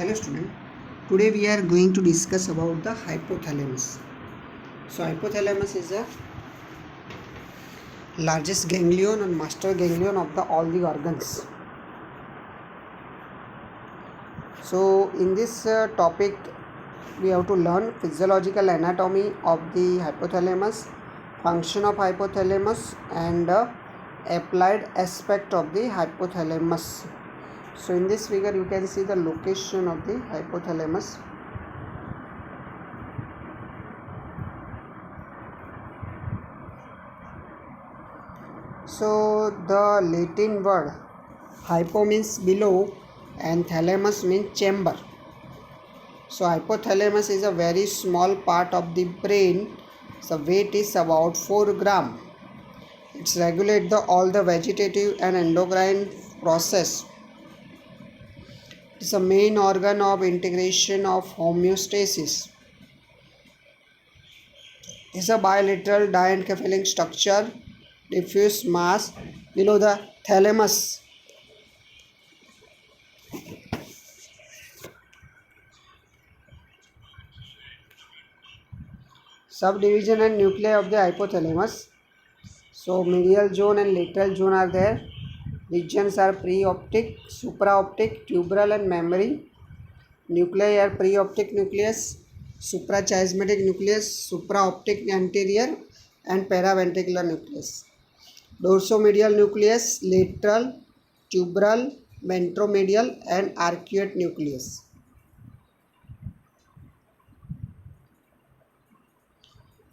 Hello student, today we are going to discuss about the hypothalamus. So hypothalamus is the largest ganglion and master ganglion of all the organs. So in this topic we have to learn physiological anatomy of the hypothalamus, function of hypothalamus and applied aspect of the hypothalamus. So in this figure you can see the location of the hypothalamus. So the Latin word hypo means below and thalamus means chamber. So hypothalamus is a very small part of the brain. So weight is about 4 gram. It's regulate all the vegetative and endocrine process. It's a main organ of integration of homeostasis. It's a bilateral diencephalonic structure, diffuse mass below the thalamus. Subdivision and nuclei of the hypothalamus. So medial zone and lateral zone are there. Regions are preoptic, supraoptic, tuberal and mammary. Nuclei are preoptic nucleus, suprachiasmatic nucleus, supraoptic anterior and paraventricular nucleus. Dorsomedial nucleus, lateral, tuberal, ventromedial and arcuate nucleus.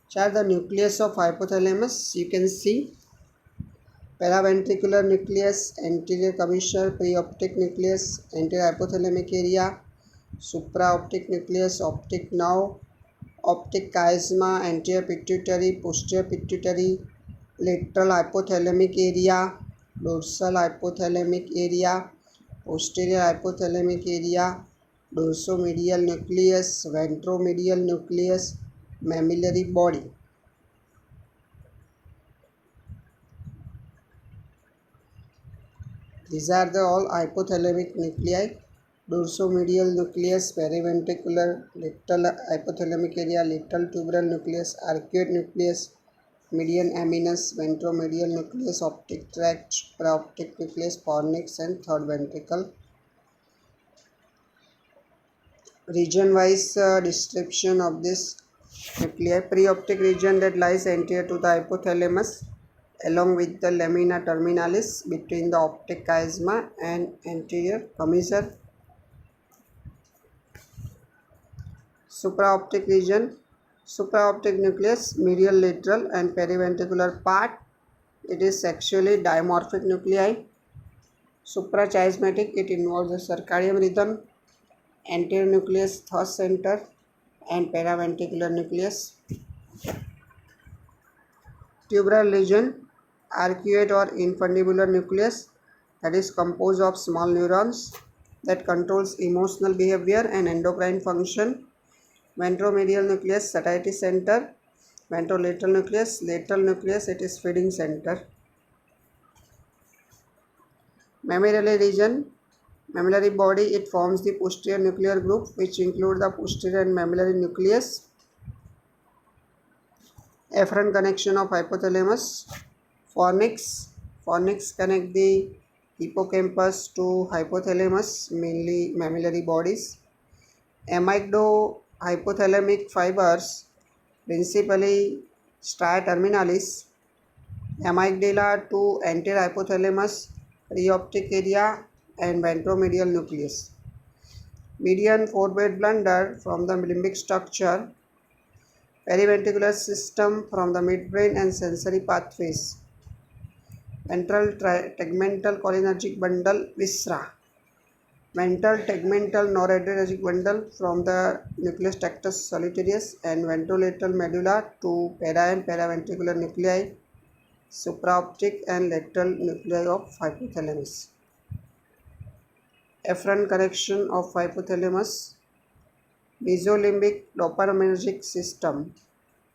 Chart the nucleus of hypothalamus. You can see paraventricular nucleus, anterior commissure, preoptic nucleus, anterior hypothalamic area, supraoptic nucleus, optic nerve, optic chiasma, anterior pituitary, posterior pituitary, lateral hypothalamic area, dorsal hypothalamic area, posterior hypothalamic area, dorsomedial nucleus, ventromedial nucleus, mammillary body. These are the all hypothalamic nuclei: dorsomedial nucleus, periventricular, lateral hypothalamic area, lateral tuberal nucleus, arcuate nucleus, median aminus, ventromedial nucleus, optic tract, supraoptic nucleus, fornix and third ventricle. Region-wise description of this nuclei: preoptic region that lies anterior to the hypothalamus, along with the lamina terminalis between the optic chiasma and anterior commissure. Supraoptic region, supraoptic nucleus, medial, lateral and periventricular part. It is sexually dimorphic nuclei. Suprachiasmatic, it involves the circadian rhythm, anterior nucleus, third center and paraventricular nucleus. Tuberal region, arcuate or infundibular nucleus, that is composed of small neurons that controls emotional behavior and endocrine function. Ventromedial nucleus, satiety center. Ventrolateral nucleus, lateral nucleus, it is feeding center. Mammillary region, mammillary body, it forms the posterior nuclear group which include the posterior and mammillary nucleus. Afferent connection of hypothalamus, fornix. Fornix connect the hippocampus to hypothalamus, mainly mammillary bodies. Amygdohypothalamic fibers, principally stria terminalis, amygdala to anterior hypothalamus, preoptic area and ventromedial nucleus. Median forebrain blunder from the limbic structure, periventricular system from the midbrain and sensory pathways. Ventral tegmental cholinergic bundle, viscera. Ventral tegmental noradrenergic bundle from the nucleus tractus solitarius and ventrolateral medulla to para and paraventricular nuclei, supraoptic and lateral nuclei of hypothalamus. Afferent connection of hypothalamus, mesolimbic dopaminergic system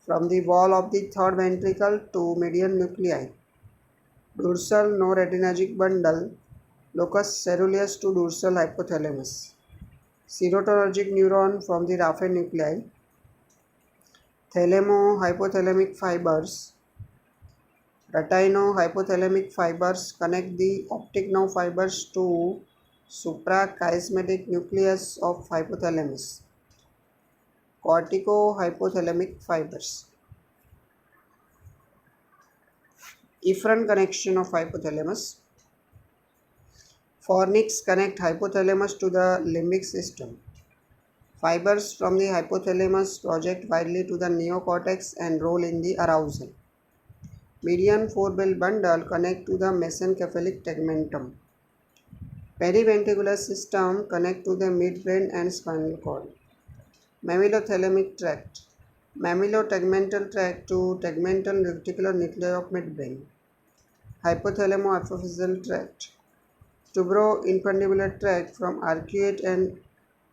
from the wall of the third ventricle to median nuclei. Dorsal noradrenergic bundle, locus ceruleus to dorsal hypothalamus. serotonergic neuron from the raphe nuclei, thalamo-hypothalamic fibers, retino-hypothalamic fibers connect the optic nerve fibers to suprachiasmatic nucleus of hypothalamus, cortico-hypothalamic fibers, efferent connection of hypothalamus. Fornix connect hypothalamus to the limbic system. Fibers from the hypothalamus project widely to the neocortex and role in the arousal. Median forebrain bundle connect to the mesencephalic tegmentum. Periventricular system connect to the midbrain and spinal cord. Mammillothalamic tract. Mammillategmental tract to tegmental reticular nuclei of midbrain. Hypothalamo-epiphyseal tract. Tubero-infundibular tract from arcuate and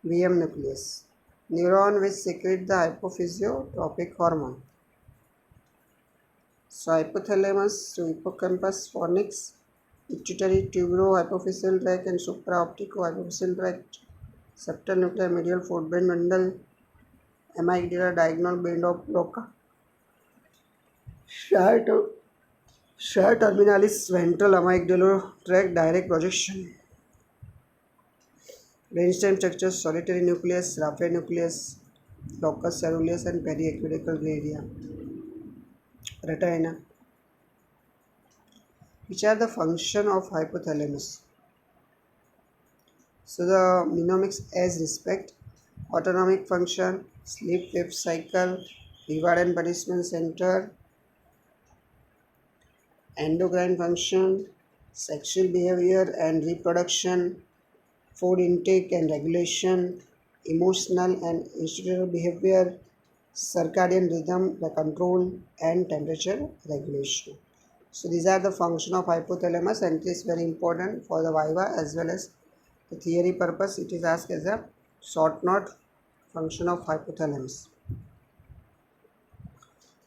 VM nucleus. Neuron which secrete the hypophysiotropic hormone. So hypothalamus to hippocampus, fornix, pituitary, tubero-hypophyseal tract and supraoptico-hypophyseal tract, septal nuclei, medial forebrain bundle, amygdala, diagonal band of Broca, share terminalis, ventral amygdalo tract, direct projection. Brainstem structures, solitary nucleus, raphe nucleus, locus coeruleus and periaqueducal area. Retina. Which are the function of hypothalamus? So the mnemonics as respect, autonomic function, sleep-wake cycle, reward and punishment center, endocrine function, sexual behavior and reproduction, food intake and regulation, emotional and institutional behavior, circadian rhythm, the control and temperature regulation. So these are the function of hypothalamus and it is very important for the viva as well as the theory purpose. It is asked as a short note function of hypothalamus.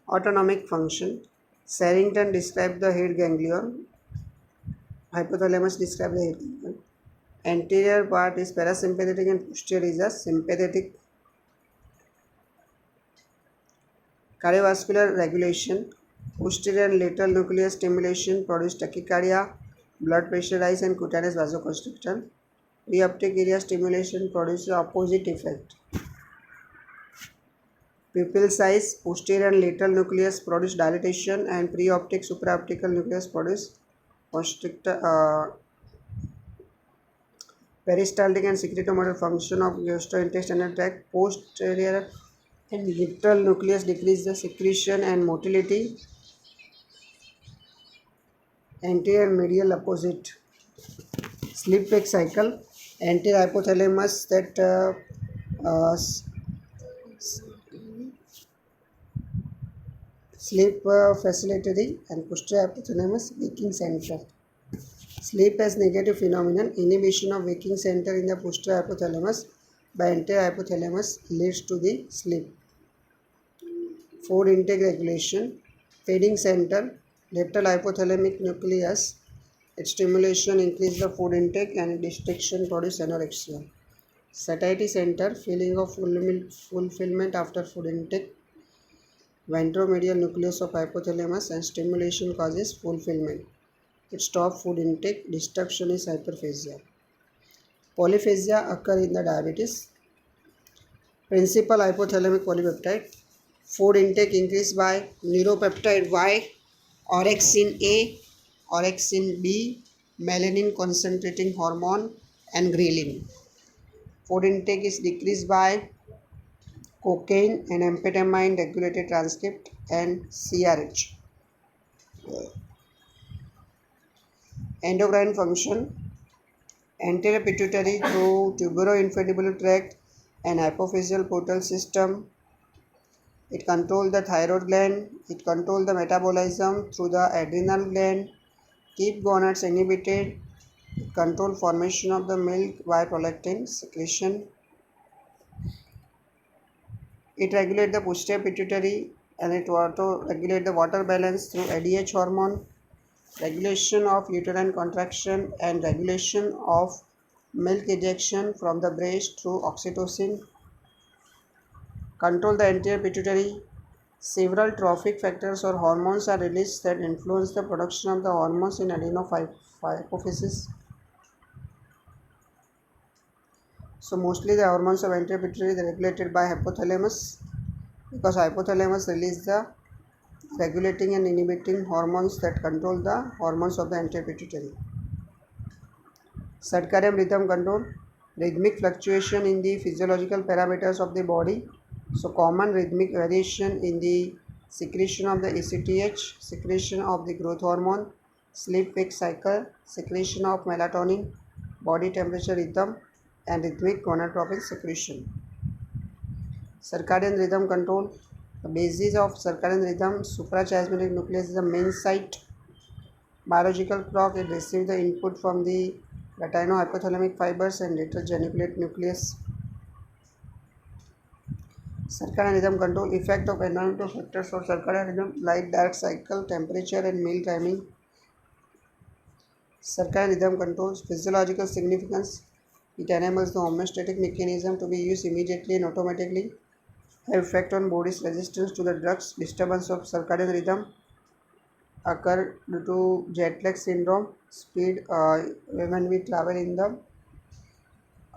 Autonomic function. Sherrington described the head ganglion. Hypothalamus described the head ganglion. Anterior part is parasympathetic and posterior is a sympathetic. Cardiovascular regulation. Posterior and lateral nucleus stimulation produce tachycardia, blood pressure rise and cutaneous vasoconstriction. Preoptic area stimulation produces the opposite effect. Pupil size. Posterior and lateral nucleus produce dilatation and preoptic supraoptical nucleus produce constrictor. Peristaltic and secretomotor function of gastrointestinal tract. Posterior and lateral nucleus decrease the secretion and motility. Anterior and medial opposite. Sleep-wake cycle. Anterior hypothalamus that sleep facilitatory and posterior hypothalamus waking center. Sleep as negative phenomenon. Inhibition of waking center in the posterior hypothalamus by anterior hypothalamus leads to the sleep. Food intake regulation. Feeding center. Lateral hypothalamic nucleus. Its stimulation increase the food intake and distraction produce anorexia. Satiety center. Feeling of fulfillment after food intake. Ventromedial nucleus of hypothalamus and stimulation causes fulfillment. It stops food intake. Disruption is hyperphagia. Polyphagia occur in the diabetes. Principal hypothalamic polypeptide. Food intake increased by neuropeptide Y, orexin A, orexin B, melanin concentrating hormone and ghrelin. Food intake is decreased by cocaine and amphetamine regulated transcript and CRH. Endocrine function. Anterior pituitary through tubero-infundibular tract and hypophyseal portal system. It controls the thyroid gland. It controls the metabolism through the adrenal gland. Keep gonads inhibited. It controls formation of the milk by prolactin secretion. It regulates the posterior pituitary and it auto regulates the water balance through ADH hormone. Regulation of uterine contraction and regulation of milk ejection from the breast through oxytocin, control the anterior pituitary. Several trophic factors or hormones are released that influence the production of the hormones in adenophyphysis. So mostly the hormones of anterior pituitary are regulated by hypothalamus, because hypothalamus release the regulating and inhibiting hormones that control the hormones of the anterior pituitary. Circadian rhythm control, rhythmic fluctuation in the physiological parameters of the body. So common rhythmic variation in the secretion of the ACTH, secretion of the growth hormone, sleep-wake cycle, secretion of melatonin, body temperature rhythm, and rhythmic gonadotropin secretion. Circadian rhythm control, the basis of circadian rhythm, suprachiasmatic nucleus is the main site. Biological clock, it receives the input from the retinohypothalamic fibers and later geniculate nucleus. Circadian rhythm control, effect of environmental factors for circadian rhythm, light dark cycle, temperature and meal timing. Circadian rhythm controls physiological significance. It enables the homeostatic mechanism to be used immediately and automatically. Have effect on body's resistance to the drugs. Disturbance of circadian rhythm occur due to jet lag syndrome, speed when we travel in the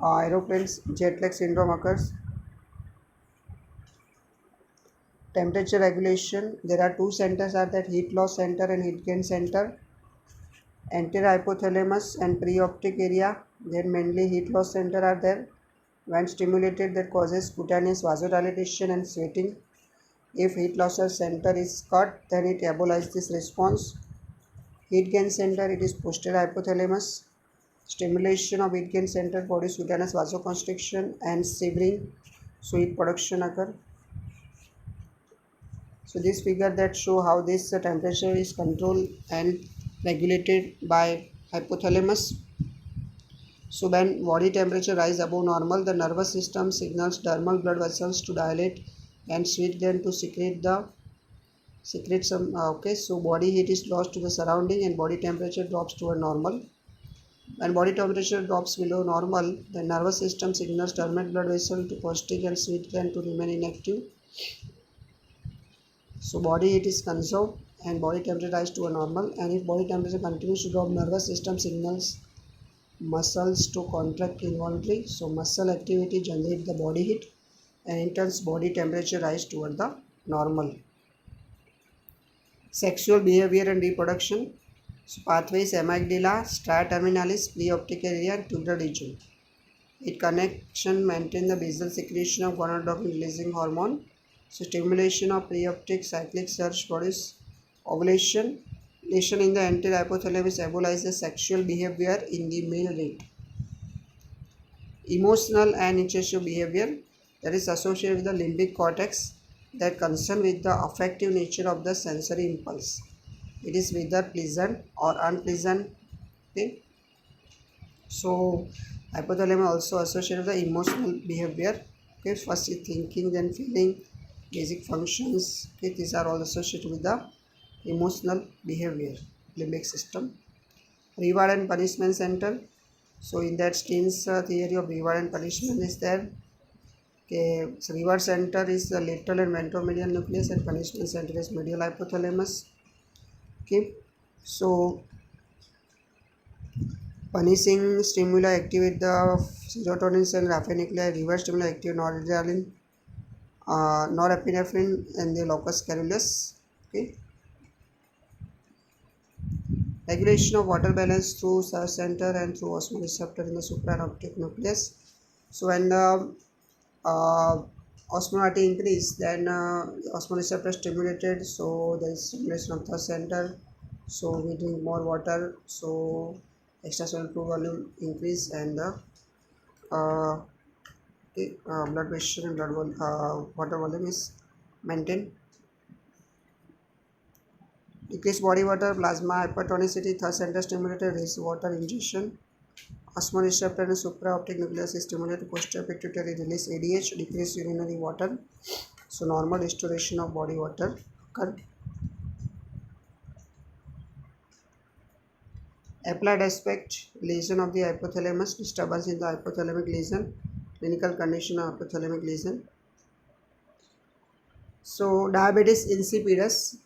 aeroplanes, jet lag syndrome occurs. Temperature regulation, there are two centers are that heat loss center and heat gain center. Anterior hypothalamus and preoptic area, then mainly heat loss center are there. When stimulated, that causes cutaneous vasodilatation and sweating. If heat loss center is cut, then it abolizes this response. Heat gain center, it is posterior hypothalamus. Stimulation of heat gain center produces cutaneous vasoconstriction and severing, so heat production occur. So this figure that show how this temperature is controlled and regulated by hypothalamus. So when body temperature rise above normal, the nervous system signals dermal blood vessels to dilate and sweat gland to secrete some. So body heat is lost to the surrounding and body temperature drops to a normal. When body temperature drops below normal, the nervous system signals dermal blood vessel to constrict and sweat gland to remain inactive. So body heat is conserved and body temperature rise to a normal, and if body temperature continues to drop, nervous system signals muscles to contract involuntarily. So muscle activity generates the body heat and in turn body temperature rise toward the normal. Sexual behavior and reproduction. So pathways amygdala, stria terminalis, preoptic area and tuberal region. It connection maintain the basal secretion of gonadotropin releasing hormone. So stimulation of preoptic cyclic surge produce ovulation. Lesion in the anterior hypothalamus abolizes sexual behavior in the male rate. Emotional and intrusive behavior that is associated with the limbic cortex that concern with the affective nature of the sensory impulse. It is whether pleasant or unpleasant. Okay. So hypothalamus also associated with the emotional behavior. Okay, first is thinking, then feeling, basic functions. Okay, these are all associated with the emotional behavior, limbic system. Reward and punishment center. So in that Steen's theory of reward and punishment is there. Okay, so reward center is the lateral and ventromedial nucleus and punishment center is medial hypothalamus. Okay, so punishing stimuli activate the serotonin cell, raphe nuclei, reward stimuli activate noradrenaline, norepinephrine and the locus coeruleus. Okay. Regulation of water balance through surge center and through osmoreceptor in the supraoptic nucleus. So when the osmolarity increase, then osmoreceptor stimulated, so there is stimulation of the center, so we drink more water, so extracellular fluid volume increase and the blood pressure and water volume is maintained. Decrease body water, plasma hypertonicity, third center stimulated, raise water ingestion. Osmoreceptor and supraoptic nucleus is stimulated, posterior pituitary release ADH, decrease urinary water. So normal restoration of body water occur. Applied aspect, lesion of the hypothalamus, disturbance in the hypothalamic lesion, clinical condition of hypothalamic lesion. So diabetes insipidus,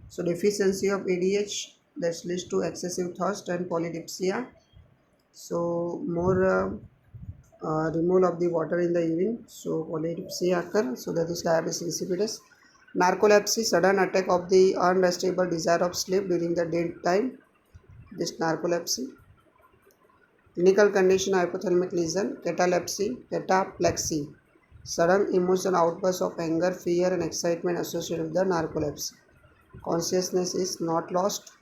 so deficiency of ADH that leads to excessive thirst and polydipsia. So more removal of the water in the urine, so polydipsia occur, so that is diabetes insipidus. Narcolepsy, sudden attack of the unrestrainable desire of sleep during the daytime, this narcolepsy. Clinical condition hypothalamic lesion, cataplexy, sudden emotional outburst of anger, fear and excitement associated with the narcolepsy. Consciousness is not lost.